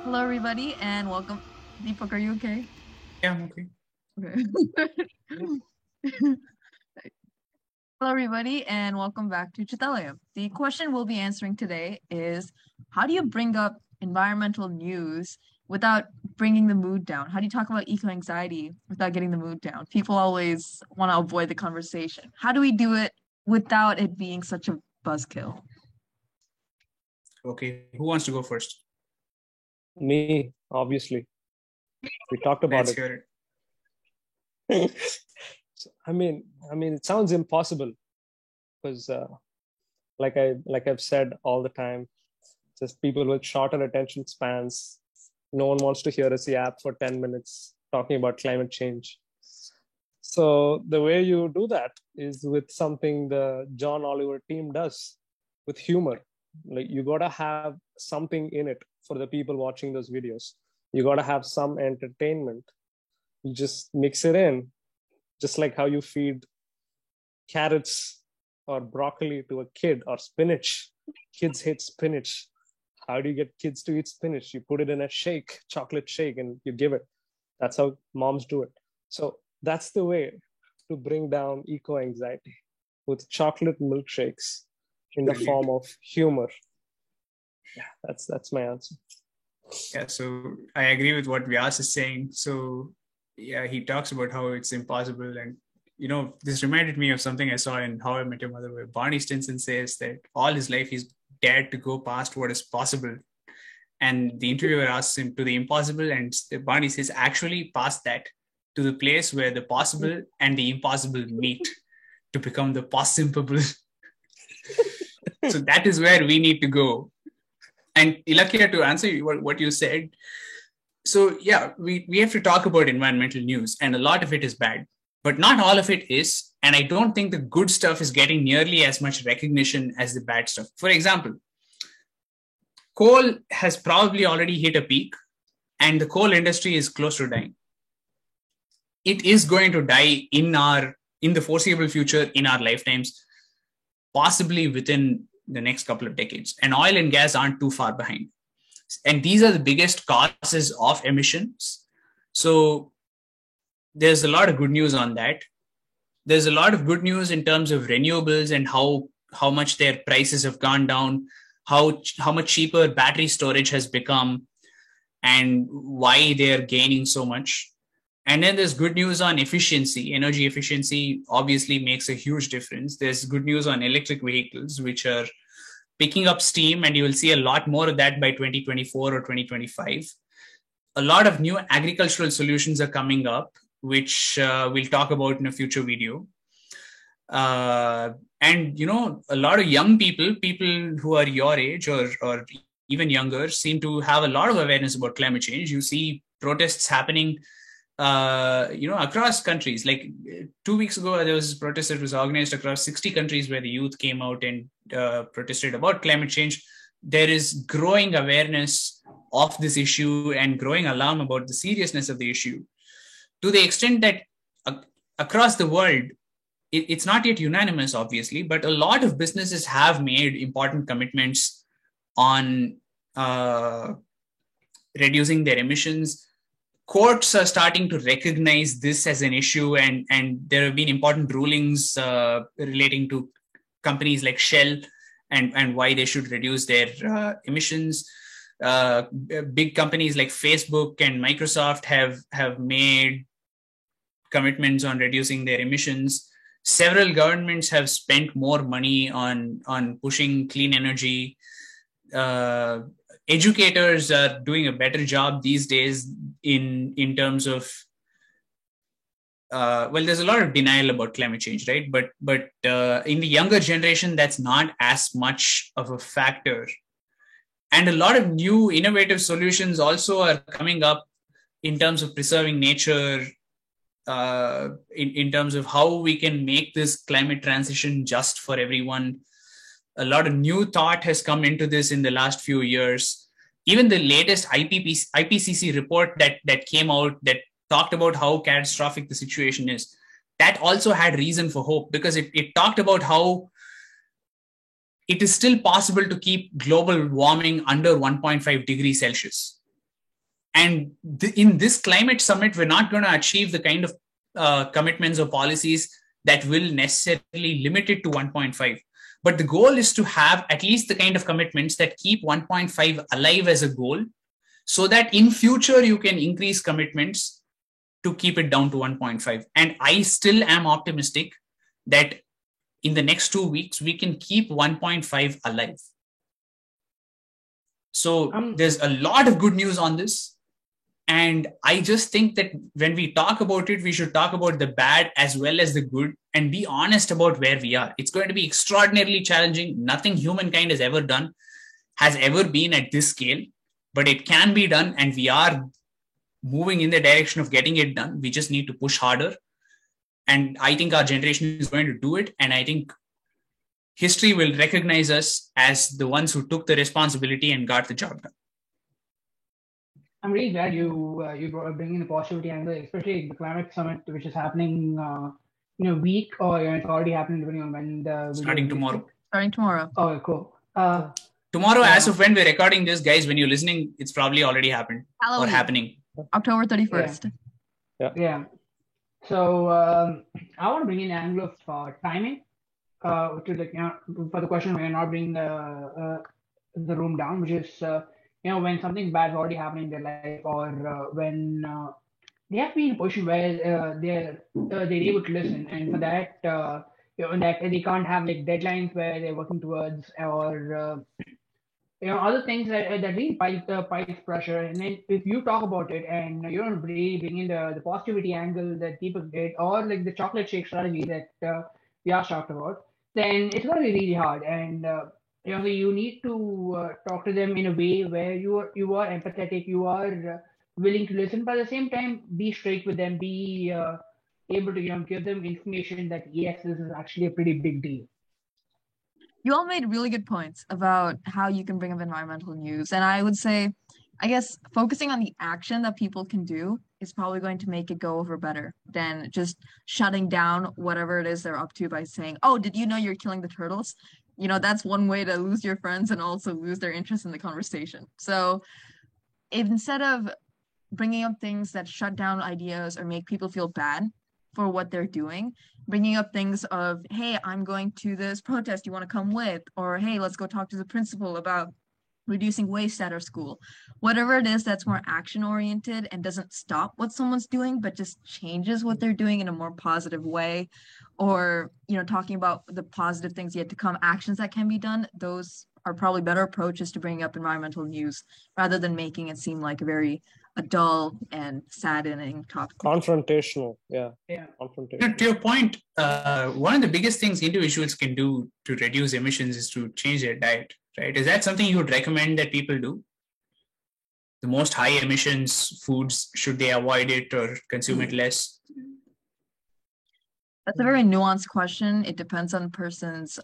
Hello, everybody, and welcome. Deepak, are you okay? Yeah, I'm okay. Okay. Hello, everybody, and welcome back to Chitalayam. The question we'll be answering today is how do you bring up environmental news without bringing the mood down? How do you talk about eco anxiety without getting the mood down? People always want to avoid the conversation. How do we do it without it being such a buzzkill? Okay, who wants to go first? Me, obviously. We talked about Let's it. hear I mean, it sounds impossible because, like I've said all the time, just people with shorter attention spans. No one wants to hear us yap for 10 minutes talking about climate change. So the way you do that is with something the John Oliver team does, with humor. Like you gotta have something in it for the people watching those videos. You gotta have some entertainment. You just mix it in, just like how you feed carrots or broccoli to a kid or spinach. Kids hate spinach. How do you get kids to eat spinach? You put it in a shake, chocolate shake, and you give it. That's how moms do it. So that's the way to bring down eco anxiety, with chocolate milkshakes in the Brilliant. form of humor. Yeah, that's my answer. Yeah, so I agree with what Vyas is saying. So, yeah, he talks about how it's impossible. And, this reminded me of something I saw in How I Met Your Mother, where Barney Stinson says that all his life he's dared to go past what is possible. And the interviewer asks him to the impossible, and Barney says, actually, past that to the place where the possible and the impossible meet to become the possible. So that is where we need to go. And Ilakia, to answer what you said, so yeah, we have to talk about environmental news, and a lot of it is bad, but not all of it is. And I don't think the good stuff is getting nearly as much recognition as the bad stuff. For example, coal has probably already hit a peak, and the coal industry is close to dying. It is going to die in the foreseeable future, in our lifetimes, possibly within the next couple of decades. And oil and gas aren't too far behind. And these are the biggest causes of emissions. So there's a lot of good news on that. There's a lot of good news in terms of renewables and how much their prices have gone down, how much cheaper battery storage has become, and why they're gaining so much. And then there's good news on efficiency. Energy efficiency obviously makes a huge difference. There's good news on electric vehicles, which are picking up steam, and you will see a lot more of that by 2024 or 2025. A lot of new agricultural solutions are coming up, which we'll talk about in a future video. And, a lot of young people who are your age or even younger, seem to have a lot of awareness about climate change. You see protests happening across countries. Like 2 weeks ago, there was a protest that was organized across 60 countries where the youth came out and protested about climate change. There is growing awareness of this issue and growing alarm about the seriousness of the issue, to the extent that across the world, it's not yet unanimous, obviously, but a lot of businesses have made important commitments on reducing their emissions. Courts are starting to recognize this as an issue, and there have been important rulings relating to companies like Shell and why they should reduce their emissions. Big companies like Facebook and Microsoft have made commitments on reducing their emissions. Several governments have spent more money on pushing clean energy. Educators are doing a better job these days in terms of there's a lot of denial about climate change, right? But in the younger generation, that's not as much of a factor. And a lot of new innovative solutions also are coming up in terms of preserving nature, in terms of how we can make this climate transition just for everyone. A lot of new thought has come into this in the last few years. Even the latest IPCC report that came out that talked about how catastrophic the situation is, that also had reason for hope, because it talked about how it is still possible to keep global warming under 1.5 degrees Celsius. And in this climate summit, we're not going to achieve the kind of commitments or policies that will necessarily limit it to 1.5. But the goal is to have at least the kind of commitments that keep 1.5 alive as a goal, so that in future you can increase commitments to keep it down to 1.5. And I still am optimistic that in the next 2 weeks, we can keep 1.5 alive. So there's a lot of good news on this. And I just think that when we talk about it, we should talk about the bad as well as the good and be honest about where we are. It's going to be extraordinarily challenging. Nothing humankind has ever done has ever been at this scale, but it can be done. And we are moving in the direction of getting it done. We just need to push harder. And I think our generation is going to do it. And I think history will recognize us as the ones who took the responsibility and got the job done. I'm really glad you bring in the positivity angle, especially the climate summit, which is happening in a week, or it's already happening depending on when the starting tomorrow. Starting tomorrow. Oh, cool. Tomorrow, as of when we're recording this, guys, when you're listening, it's probably already happened Halloween. or happening. October 31st. Yeah. So I want to bring in the angle of timing to for the question we're not bringing the room down, which is when something bad is already happening in their life, or when they have to be in a position where they're able to listen, and for that that they can't have like deadlines where they're working towards, or other things that really piles pressure. And then if you talk about it and you don't really bring in the positivity angle that people did, or like the chocolate shake strategy that we are talked about, then it's going to be really hard. And you need to talk to them in a way where you are empathetic, you are willing to listen, but at the same time be straight with them, be able to give them information that yes, this is actually a pretty big deal. You all made really good points about how you can bring up environmental news. And I would say, I guess, focusing on the action that people can do is probably going to make it go over better than just shutting down whatever it is they're up to by saying, oh, did you know you're killing the turtles? That's one way to lose your friends and also lose their interest in the conversation. So instead of bringing up things that shut down ideas or make people feel bad for what they're doing, bringing up things of, hey, I'm going to this protest, you want to come with? Or, hey, let's go talk to the principal about reducing waste at our school. Whatever it is that's more action oriented and doesn't stop what someone's doing, but just changes what they're doing in a more positive way. Or, talking about the positive things yet to come, actions that can be done, those are probably better approaches to bringing up environmental news rather than making it seem like a dull and saddening topic. Confrontational. Yeah. Confrontational. To your point, one of the biggest things individuals can do to reduce emissions is to change their diet, right? Is that something you would recommend that people do? The most high emissions foods, should they avoid it or consume it less? That's a very nuanced question. It depends on the person's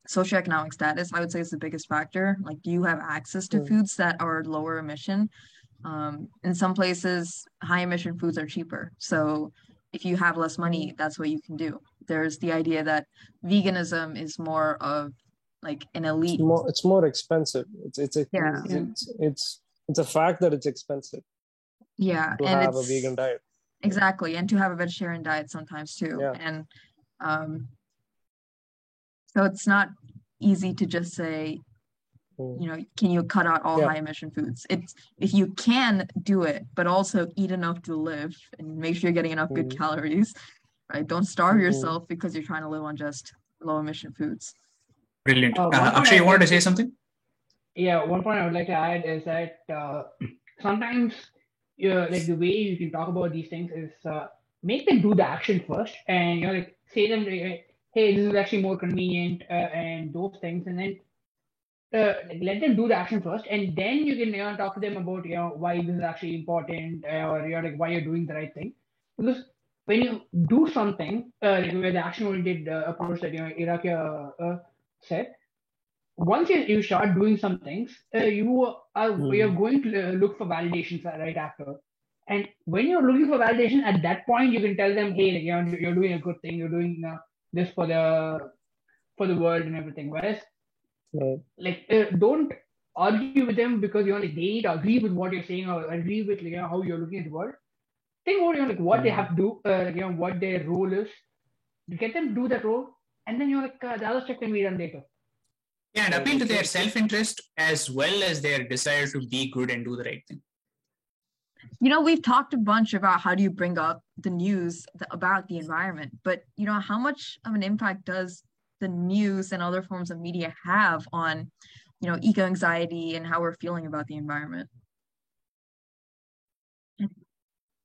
socioeconomic status. I would say it's the biggest factor. Like, do you have access to foods that are lower emission? In some places, high emission foods are cheaper. So if you have less money, that's what you can do. There's the idea that veganism is more of like an elite. It's more expensive. It's a fact that it's expensive. Yeah, to have a vegan diet. Exactly, and to have a vegetarian diet sometimes too. Yeah. And so it's not easy to just say, can you cut out all high emission foods? It's if you can do it, but also eat enough to live and make sure you're getting enough good calories, right? Don't starve yourself because you're trying to live on just low emission foods. Brilliant. Akshay, you wanted to say something? Yeah, one point I would like to add is that sometimes like the way you can talk about these things is make them do the action first, and like say them, hey, this is actually more convenient, and those things, and then let them do the action first, and then you can talk to them about why this is actually important, or like why you're doing the right thing. Because when you do something like where the action oriented approach that Irakya said, once you start doing some things, you're going to look for validations right after. And when you're looking for validation, at that point you can tell them, hey, you're doing a good thing, you're doing this for the world and everything. Whereas, don't argue with them because they need to agree with what you're saying or agree with how you're looking at the world. Think about what they have to do, what their role is. You get them to do that role, and then the other stuff can be done later. Yeah, and appeal to their self-interest as well as their desire to be good and do the right thing. We've talked a bunch about how do you bring up the news about the environment, but how much of an impact does the news and other forms of media have on, eco-anxiety and how we're feeling about the environment?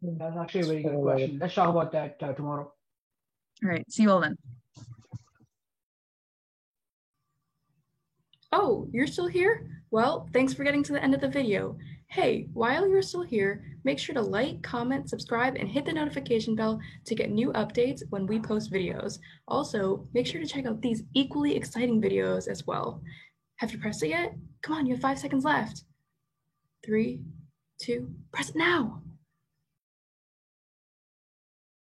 That's actually a very good question. Let's talk about that tomorrow. All right. See you all then. Oh, you're still here? Well, thanks for getting to the end of the video. Hey, while you're still here, make sure to like, comment, subscribe, and hit the notification bell to get new updates when we post videos. Also, make sure to check out these equally exciting videos as well. Have you pressed it yet? Come on, you have 5 seconds left. 3, 2, press it now!